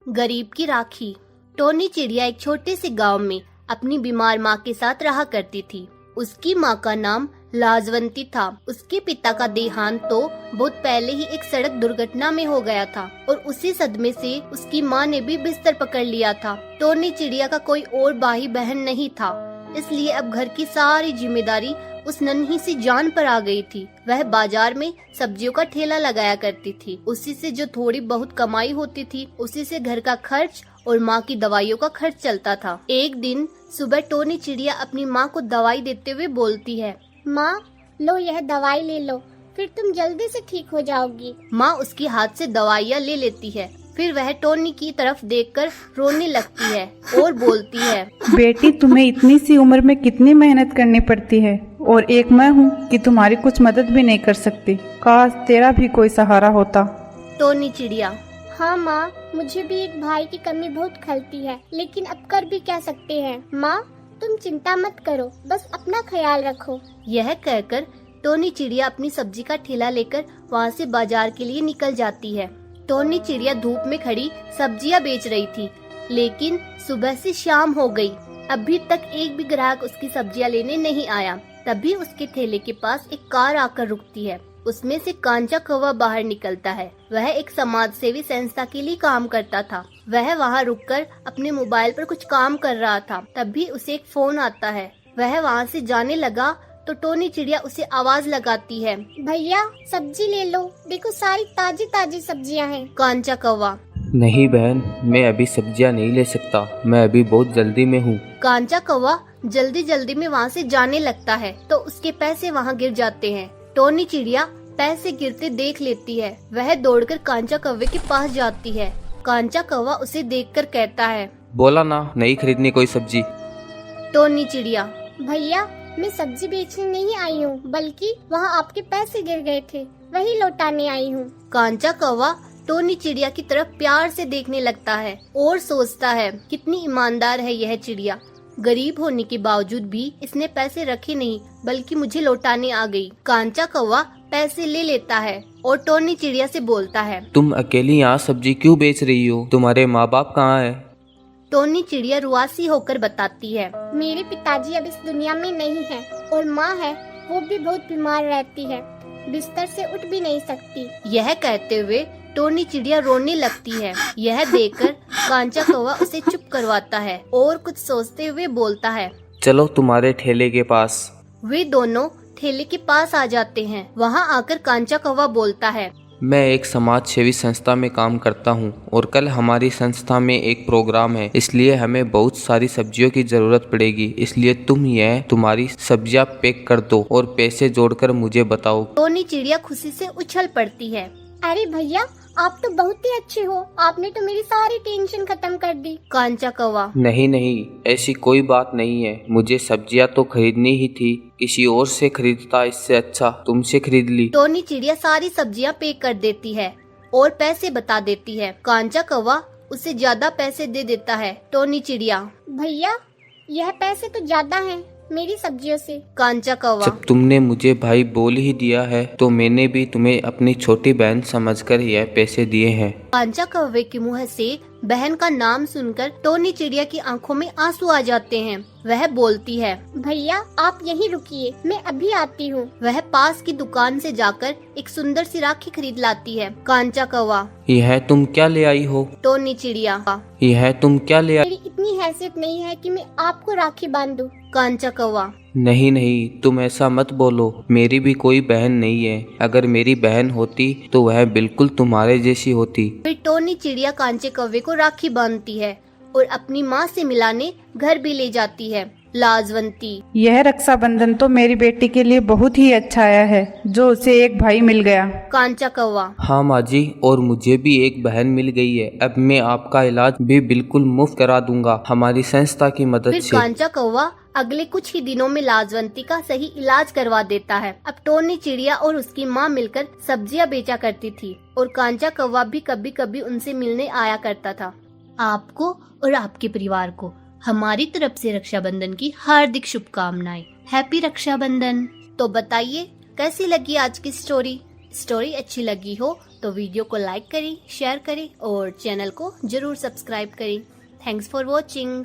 गरीब की राखी। टोनी चिड़िया एक छोटे से गांव में अपनी बीमार माँ के साथ रहा करती थी। उसकी माँ का नाम लाजवंती था। उसके पिता का देहांत तो बहुत पहले ही एक सड़क दुर्घटना में हो गया था और उसी सदमे से उसकी माँ ने भी बिस्तर पकड़ लिया था। टोनी चिड़िया का कोई और भाई बहन नहीं था, इसलिए अब घर की सारी जिम्मेदारी उस नन्ही सी जान पर आ गई थी। वह बाजार में सब्जियों का ठेला लगाया करती थी। उसी से जो थोड़ी बहुत कमाई होती थी, उसी से घर का खर्च और माँ की दवाइयों का खर्च चलता था। एक दिन सुबह टोनी चिड़िया अपनी माँ को दवाई देते हुए बोलती है, माँ, लो यह दवाई ले लो, फिर तुम जल्दी से ठीक हो जाओगी। माँ उसकी हाथ से दवाइयाँ ले लेती है। फिर वह टोनी की तरफ देखकर रोने लगती है और बोलती है, बेटी, तुम्हें इतनी सी उम्र में कितनी मेहनत करनी पड़ती है और एक मैं हूँ कि तुम्हारी कुछ मदद भी नहीं कर सकती। काश तेरा भी कोई सहारा होता। टोनी चिड़िया। हाँ माँ, मुझे भी एक भाई की कमी बहुत खलती है, लेकिन अब कर भी क्या सकते हैं। माँ, तुम चिंता मत करो, बस अपना ख्याल रखो। यह कहकर टोनी चिड़िया अपनी सब्जी का ठेला लेकर वहाँ से बाजार के लिए निकल जाती है। टोनी चिड़िया धूप में खड़ी सब्जियाँ बेच रही थी, लेकिन सुबह से शाम हो गई, अभी तक एक भी ग्राहक उसकी सब्जियाँ लेने नहीं आया। तभी उसके ठेले के पास एक कार आकर रुकती है। उसमें से कांचा कौवा बाहर निकलता है। वह एक समाज सेवी संस्था के लिए काम करता था। वह वहाँ रुककर अपने मोबाइल पर कुछ काम कर रहा था। तभी उसे एक फोन आता है। वह वहाँ से जाने लगा तो टोनी चिड़िया उसे आवाज लगाती है, भैया सब्जी ले लो, देखो सारी ताजी ताजी सब्जियां हैं। कांचा कौवा। नहीं बहन, मैं अभी सब्जियां नहीं ले सकता, मैं अभी बहुत जल्दी में हूँ। कांचा कौवा जल्दी जल्दी में वहाँ से जाने लगता है तो उसके पैसे वहाँ गिर जाते हैं। टोनी चिड़िया पैसे गिरते देख लेती है। वह दौड़कर कांचा कौवे के पास जाती है। कांचा कौवा उसे देखकर कहता है, बोला ना नहीं खरीदनी कोई सब्जी। टोनी चिड़िया। भैया, मैं सब्जी बेचने नहीं आई हूँ, बल्कि वहाँ आपके पैसे गिर गए थे, वही लौटाने आई हूँ। कांचा कौवा टोनी चिड़िया की तरफ प्यार से देखने लगता है और सोचता है, कितनी ईमानदार है यह चिड़िया। गरीब होने के बावजूद भी इसने पैसे रखे नहीं, बल्कि मुझे लौटाने आ गई। कांचा कौवा पैसे ले लेता है और टोनी चिड़िया से बोलता है, तुम अकेली यहाँ सब्जी क्यों बेच रही हो? तुम्हारे माँ बाप कहाँ है? टोनी चिड़िया रुआसी होकर बताती है, मेरे पिताजी अब इस दुनिया में नहीं है और माँ है, वो भी बहुत बीमार रहती है, बिस्तर से उठ भी नहीं सकती। यह कहते हुए टोनी चिड़िया रोने लगती है। यह देखकर कांचा कौवा उसे चुप करवाता है और कुछ सोचते हुए बोलता है, चलो तुम्हारे ठेले के पास। वे दोनों ठेले के पास आ जाते हैं। वहाँ आकर कांचा कौवा बोलता है, मैं एक समाज सेवी संस्था में काम करता हूँ और कल हमारी संस्था में एक प्रोग्राम है, इसलिए हमें बहुत सारी सब्जियों की जरूरत पड़ेगी। इसलिए तुम्हारी सब्जियाँ पैक कर दो और पैसे जोड़कर मुझे बताओ। टोनी चिड़िया खुशी से उछल पड़ती है। अरे भैया, आप तो बहुत ही अच्छे हो, आपने तो मेरी सारी टेंशन खत्म कर दी। कांचा कौवा। नहीं, ऐसी कोई बात नहीं है, मुझे सब्जियां तो खरीदनी ही थी, किसी और से खरीदता इससे अच्छा तुमसे खरीद ली। टोनी चिड़िया सारी सब्जियां पैक कर देती है और पैसे बता देती है। कांचा कौवा उसे ज्यादा पैसे दे देता है। टोनी चिड़िया। भैया, यह पैसे तो ज्यादा हैं मेरी सब्जियों से। कांचा कौवा। जब तुमने मुझे भाई बोल ही दिया है तो मैंने भी तुम्हें अपनी छोटी बहन समझकर यह पैसे दिए हैं। कांचा कौवे के मुंह से बहन का नाम सुनकर टोनी चिड़िया की आंखों में आंसू आ जाते हैं। वह बोलती है, भैया आप यहीं रुकिए, मैं अभी आती हूँ। वह पास की दुकान से जाकर एक सुंदर सी राखी खरीद लाती है। कांचा कौवा। यह तुम क्या ले आई हो? टोनी चिड़िया। यह तुम क्या ले आई? मेरी इतनी हैसियत नहीं है कि मैं आपको राखी बांधूं। कांचा कौवा। नहीं, तुम ऐसा मत बोलो, मेरी भी कोई बहन नहीं है। अगर मेरी बहन होती तो वह बिल्कुल तुम्हारे जैसी होती। फिर टोनी चिड़िया कांचे कौवे को राखी बांधती है और अपनी माँ से मिलाने घर भी ले जाती है। लाजवंती। यह रक्षाबंधन तो मेरी बेटी के लिए बहुत ही अच्छा आया है, जो उसे एक भाई मिल गया। कांचा कौवा। हाँ माँ जी, और मुझे भी एक बहन मिल गई है। अब मैं आपका इलाज भी बिल्कुल मुफ्त करा दूंगा हमारी संस्था की मदद फिर से। कांचा कौवा अगले कुछ ही दिनों में लाजवंती का सही इलाज करवा देता है। अब टोनी चिड़िया और उसकी माँ मिलकर सब्जियाँ बेचा करती थी और कांचा कौवा भी कभी कभी उनसे मिलने आया करता था। आपको और आपके परिवार को हमारी तरफ से रक्षाबंधन की हार्दिक शुभकामनाएं। हैप्पी रक्षाबंधन। तो बताइए कैसी लगी आज की स्टोरी। स्टोरी अच्छी लगी हो तो वीडियो को लाइक करें, शेयर करें और चैनल को जरूर सब्सक्राइब करें। Thanks for watching.